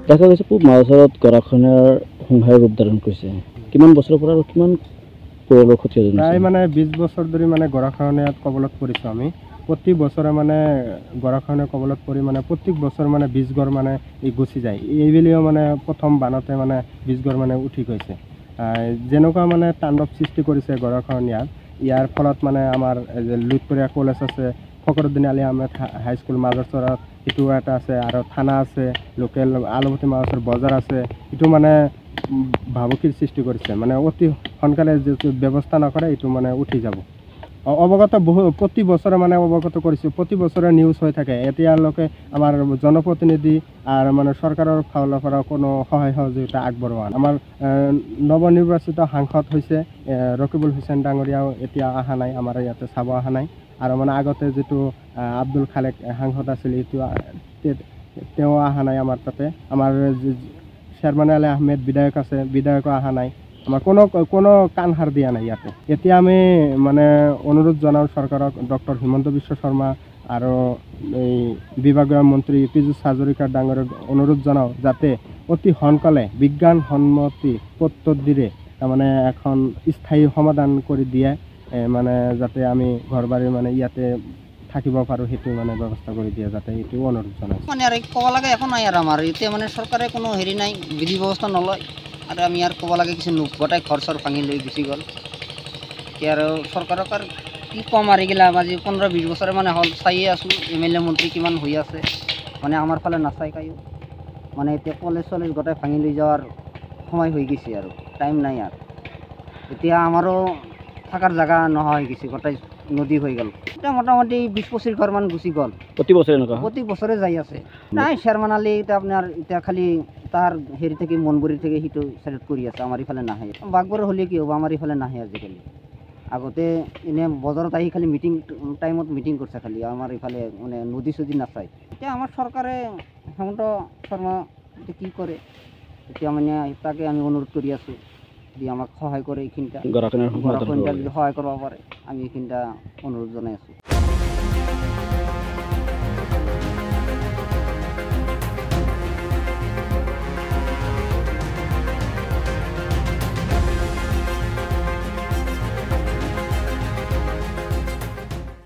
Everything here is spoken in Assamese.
দেখা গৈছে পূব মাছৰত গৰাখহনীয়াৰ সংহাৰৰ ৰূপ ধাৰণ কৰিছে। কিমান বছৰৰ পৰা আৰু কিমান পৰিয়ালৰ ক্ষতি হৈছে? প্ৰায় মানে 20 বছৰ ধৰি মানে গৰাখহনীয়াত কবলত পৰিছোঁ আমি। প্ৰতি বছৰে মানে গৰাখহনীয়া কবলত পৰি মানে প্ৰত্যেক বছৰ মানে 20 ঘৰ মানে গুচি যায়। এইবেলিও মানে প্ৰথম বানতে মানে 20 ঘৰ মানে উঠি গৈছে। যেনেকুৱা মানে তাণ্ডৱ সৃষ্টি কৰিছে গৰাখহনীয়াত, ইয়াৰ ফলত মানে আমাৰ লুইতপৰীয়া কলেজ আছে, ফকৰুদ্দিন আলী আহমেদ হাইস্কুল মাজৰচৰত, এইটো এটা আছে, আৰু থানা আছে, লোকেল আলুপতি মাছৰ বজাৰ আছে। এইটো মানে ভাবুকিৰ সৃষ্টি কৰিছে, মানে অতি সোনকালে যিটো ব্যৱস্থা নকৰে এইটো মানে উঠি যাব। অৱগত প্ৰতি বছৰে মানে অৱগত কৰিছোঁ, প্ৰতি বছৰে নিউজ হৈ থাকে। এতিয়ালৈকে আমাৰ জনপ্ৰতিনিধি আৰু মানে চৰকাৰৰ ফালৰ পৰা কোনো সহায় সহযোগিতা আগবঢ়োৱা নাই। আমাৰ নৱনিৰ্বাচিত সাংসদ হৈছে ৰকিবুল হুছেইন ডাঙৰীয়াও এতিয়া অহা নাই, আমাৰ ইয়াতে চাব অহা নাই। আৰু মানে আগতে যিটো আব্দুল খালেক সাংসদ আছিল, এইটো তেওঁ অহা নাই আমাৰ তাতে। আমাৰ শ্বেৰমান আলী আহমেদ বিধায়ক আছে, বিধায়কো অহা নাই। আমাৰ কোনো কাণসাৰ দিয়া নাই ইয়াতে। এতিয়া আমি মানে অনুৰোধ জনাওঁ চৰকাৰক, ডক্টৰ হিমন্ত বিশ্ব শৰ্মা আৰু এই বিভাগীয় মন্ত্ৰী পীযুষ হাজৰিকা ডাঙৰীয়াক অনুৰোধ জনাওঁ যাতে অতি সোনকালে বিজ্ঞানসন্মতি পদ্ধতিৰে তাৰমানে এখন স্থায়ী সমাধান কৰি দিয়ে, মানে যাতে আমি ঘৰ বাৰী মানে ইয়াতে থাকিব পাৰোঁ, সেইটো মানে ব্যৱস্থা কৰি দিয়ে যাতে, এইটো অনুৰোধ জনাইছোঁ। মানে আৰু ক'ব লাগে একো নাই আৰু আমাৰ এতিয়া মানে চৰকাৰে কোনো হেৰি নাই, বিধি ব্যৱস্থা নলয়। আৰু আমি আৰু ক'ব লাগে কিছু গোটাই ঘৰ চৰ ভাঙি লৈ গুচি গ'ল। এতিয়া আৰু চৰকাৰক আৰু কি ক'ম, আৰু এইগিলা আজি 15-20 বছৰে মানে হ'ল চায়ে আছোঁ, MLA মন্ত্ৰী কিমান হৈ আছে, মানে আমাৰ ফালে নাচাই কায়ো। মানে এতিয়া কলেজ চলেজ গোটাই ভাঙি লৈ যোৱাৰ সময় হৈ গৈছে, আৰু টাইম নাই আৰু। এতিয়া আমাৰো থাকাৰ জেগা নোহোৱা হৈ গৈছে, গোটাই নদী হৈ গ'ল। এতিয়া মোটামুটি 20-25 ঘৰমান গুচি গ'ল। প্ৰতি বছৰে এনেকুৱা প্ৰতি বছৰে যাই আছে। নাই শ্বেৰমান আলী এতিয়া আপোনাৰ এতিয়া খালি তাৰ হেৰি থেকে মনগুৰি থেকে সিটো চাইডত কৰি আছে, আমাৰ ইফালে নাহে। বাঘবৰ হ'লে কি হ'ব, আমাৰ ইফালে নাহে আজিকালি। আগতে এনে বজাৰত আহি খালি মিটিং টাইমত মিটিং কৰিছে খালি, আমাৰ ইফালে মানে নদী চদী নাচায়। এতিয়া আমাৰ চৰকাৰে হেমন্ত শৰ্মা এতিয়া কি কৰে, এতিয়া মানে তাকে আমি অনুৰোধ কৰি আছোঁ, যদি আমাক সহায় কৰে এইখিনিটা, গৰাখহনীয়াত যদি সহায় কৰিব পাৰে, আমি এইখিনিটা অনুৰোধ জনাই আছোঁ।